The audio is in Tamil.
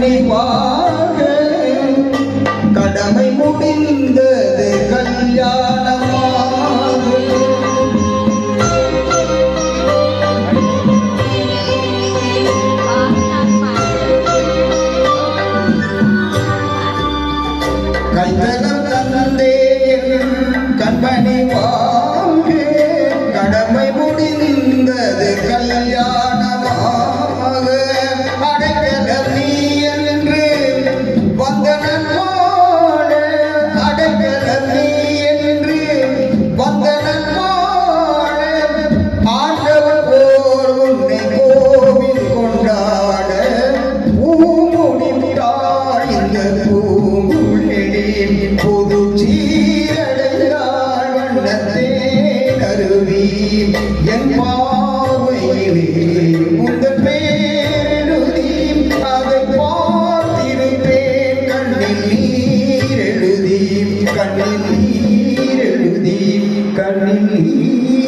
கண்மணி வாழ கடமை முடிந்தது கல்யாணமாக கைத்தலம் தந்தே கண்மணி வாழ கடமை முடிந்தது கல்யாணமாக அடைக்கலம் நீ என்று வந்தனன் வாழ அடைக்கலம் நீ என்று வந்தனன் வாழ ஆண்டவன் போர் உன்னை கோவில் கொண்டாட பூமுடித்தாள் இந்த பூங்குழலி புது சீரடைந்தாள் வண்ணத்தே கருவி என் பார்வையிலே உந்தன் பேரெழுதி அதை பார்த்திருப்பேன் கண்ணில் நீர் எழுதி கண்ணில் நீர் எழுதி கண்ணில் நீர்